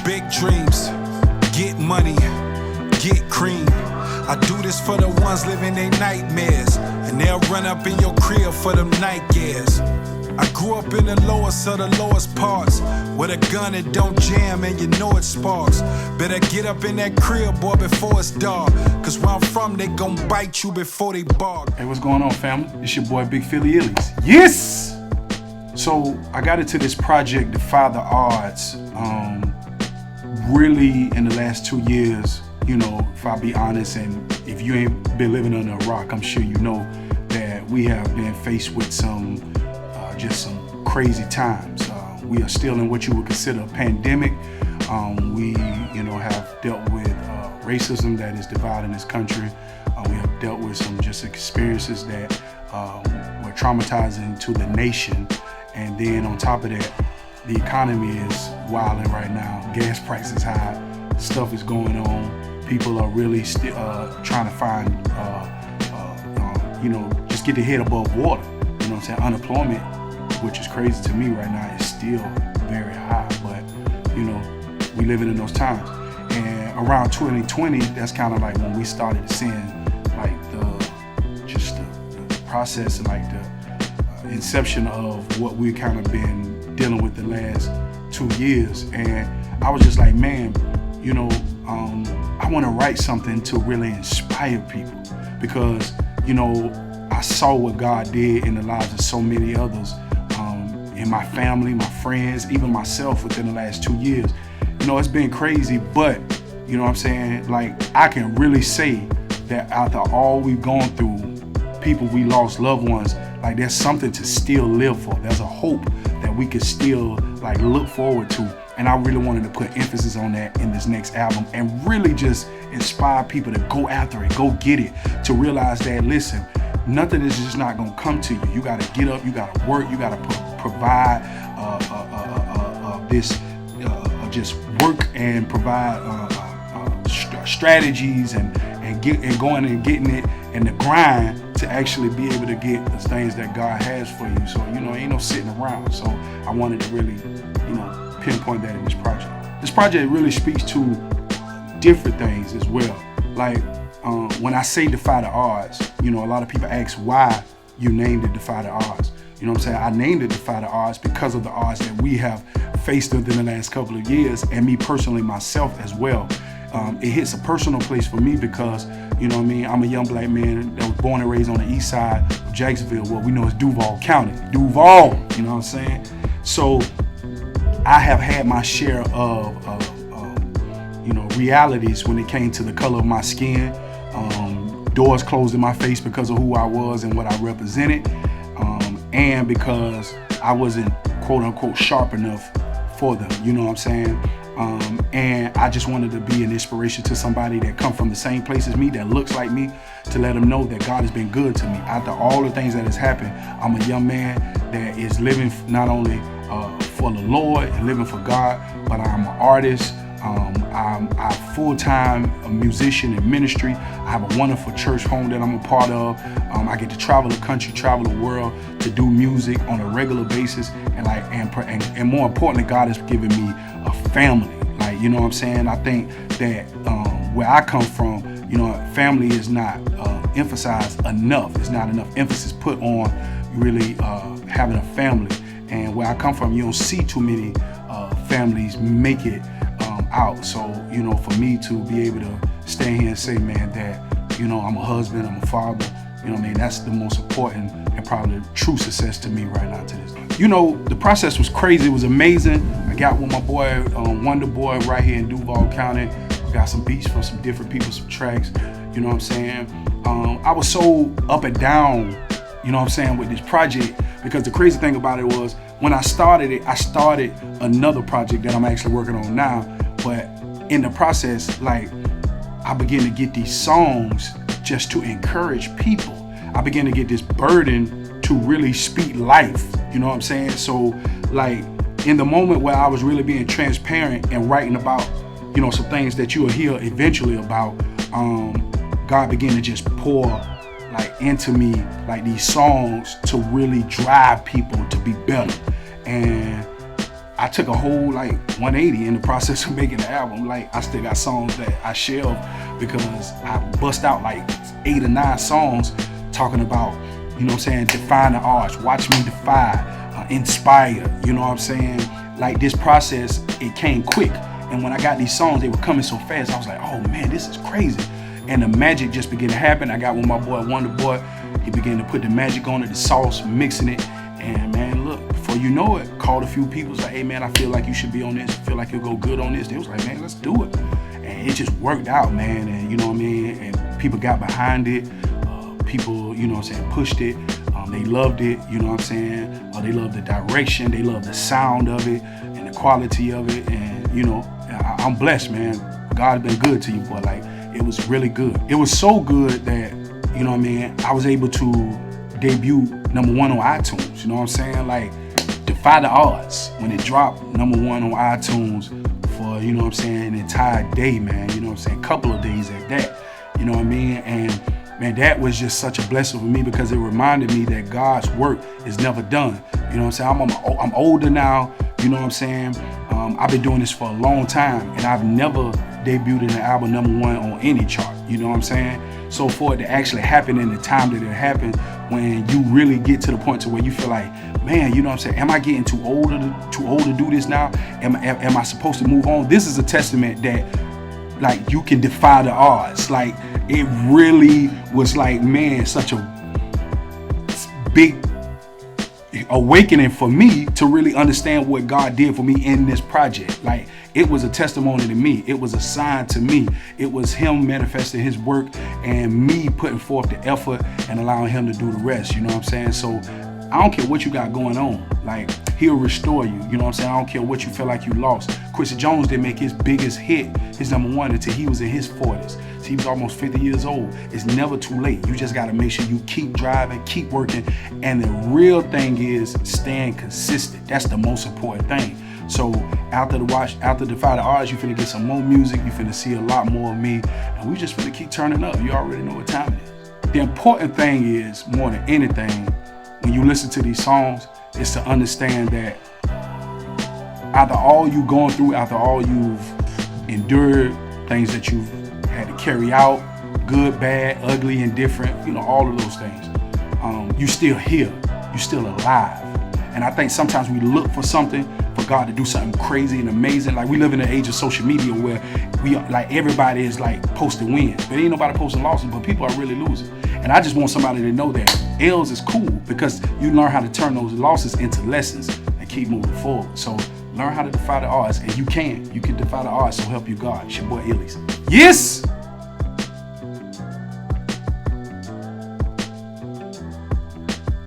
big dreams, get money, get cream. I do this for the ones living their nightmares, and they'll run up in your crib for them night gears. I grew up in the lowest of the lowest parts, with a gun that don't jam and you know it sparks. Better get up in that crib, boy, before it's dark, cause where I'm from, they gon' bite you before they bark. Hey, what's going on, family? It's your boy, Big Fil. Yes! So, I got into this project, DEFY the ODDS, really in the last 2 years. You know, if I be honest, and if you ain't been living under a rock, I'm sure you know that we have been faced with some crazy times. We are still in what you would consider a pandemic. We, have dealt with racism that is dividing this country. We have dealt with some just experiences that were traumatizing to the nation. And then on top of that, the economy is wilding right now. Gas prices high, stuff is going on. People are really trying to find, just get their head above water. You know what I'm saying? Unemployment, which is crazy to me right now, is still very high. But, we living in those times. And around 2020, that's kind of like when we started seeing like the process and like the inception of what we kind of been dealing with the last 2 years. And I was just like, man, I want to write something to really inspire people, because, I saw what God did in the lives of so many others, in my family, my friends, even myself within the last 2 years. It's been crazy, but, you know what I'm saying? Like, I can really say that after all we've gone through, people we lost, loved ones, like there's something to still live for. There's a hope that we can still like look forward to. And I really wanted to put emphasis on that in this next album and really just inspire people to go after it, go get it, to realize that, listen, nothing is just not gonna come to you. You gotta get up, you gotta work, you gotta provide just work and provide strategies and going and getting it and the grind to actually be able to get the things that God has for you. So, ain't no sitting around. So I wanted to really, pinpoint that in this project. This project really speaks to different things as well. Like when I say defy the odds, a lot of people ask why you named it Defy the Odds. You know what I'm saying? I named it Defy the Odds because of the odds that we have faced within the last couple of years, and me personally, myself as well. It hits a personal place for me because, I'm a young black man that was born and raised on the east side of Jacksonville, what we know as Duval County. Duval, you know what I'm saying? So I have had my share of realities when it came to the color of my skin, doors closed in my face because of who I was and what I represented, and because I wasn't quote unquote sharp enough for them, you know what I'm saying? And I just wanted to be an inspiration to somebody that come from the same place as me, that looks like me, to let them know that God has been good to me. After all the things that has happened, I'm a young man that is living not only for the Lord and living for God, but I'm an artist. I'm a full-time musician in ministry. I have a wonderful church home that I'm a part of. I get to travel the country, travel the world to do music on a regular basis, and more importantly, God has given me a family. Like, you know what I'm saying? I think that where I come from, family is not emphasized enough. There's not enough emphasis put on really having a family. And where I come from, you don't see too many families make it out. So, for me to be able to stand here and say, man, that, I'm a husband, I'm a father, that's the most important and probably true success to me right now to this day. The process was crazy. It was amazing. I got with my boy, Wonder Boy, right here in Duval County. We got some beats from some different people, some tracks, you know what I'm saying? I was so up and down, with this project, because the crazy thing about it was when I started it, I started another project that I'm actually working on now. But in the process, like, I began to get these songs just to encourage people. I began to get this burden to really speak life, you know what I'm saying? So, like, in the moment where I was really being transparent and writing about, some things that you will hear eventually about, God began to just pour like into me, like these songs to really drive people to be better. And I took a whole like 180 in the process of making the album. Like I still got songs that I shelved because I bust out like 8 or 9 songs talking about, you know what I'm saying, defying the odds, watch me defy, inspire, you know what I'm saying? Like this process, it came quick. And when I got these songs, they were coming so fast. I was like, oh man, this is crazy. And the magic just began to happen. I got with my boy, Wonder Boy. He began to put the magic on it, the sauce, mixing it. And man, look, before you know it, called a few people, like, hey man, I feel like you should be on this. I feel like you'll go good on this. They was like, man, let's do it. And it just worked out, man. And you know what I mean? And people got behind it. People, you know what I'm saying, pushed it. They loved it, you know what I'm saying? They loved the direction. They loved the sound of it and the quality of it. And you know, I'm blessed, man. God's been good to you, boy. Like, it was really good. It was so good that, you know what I mean, I was able to debut #1 on iTunes, you know what I'm saying? Like, defy the odds. When it dropped #1 on iTunes for, you know what I'm saying, an entire day, man, you know what I'm saying, couple of days at that, you know what I mean? And man, that was just such a blessing for me because it reminded me that God's work is never done. You know what I'm saying? I'm older now, you know what I'm saying? I've been doing this for a long time and I've never debuted an album #1 on any chart, you know what I'm saying? So for it to actually happen in the time that it happened, when you really get to the point to where you feel like, man, you know what I'm saying? Am I getting too old to do this now? Am I supposed to move on? This is a testament that, like, you can defy the odds. Like, it really was like, man, such a big awakening for me to really understand what God did for me in this project. Like, it was a testimony to me. It was a sign to me. It was him manifesting his work and me putting forth the effort and allowing him to do the rest. You know what I'm saying? So I don't care what you got going on. Like, he'll restore you. You know what I'm saying? I don't care what you feel like you lost. Quincy Jones didn't make his biggest hit, his #1, until he was in his 40s. So he was almost 50 years old. It's never too late. You just got to make sure you keep driving, keep working. And the real thing is staying consistent. That's the most important thing. So after Defy the Odds, you finna get some more music. You finna see a lot more of me. And we just finna keep turning up. You already know what time it is. The important thing is, more than anything, when you listen to these songs, is to understand that after all you've gone through, after all you've endured, things that you've had to carry out, good, bad, ugly, indifferent, you know, all of those things, you still here, you still alive. And I think sometimes we look for something, for God to do something crazy and amazing. Like, we live in an age of social media where like, everybody is like posting wins, but ain't nobody posting losses, but people are really losing. And I just want somebody to know that L's is cool, because you learn how to turn those losses into lessons and keep moving forward. So learn how to defy the odds, and you can defy the odds, so help you God. It's your boy Illies. Yes!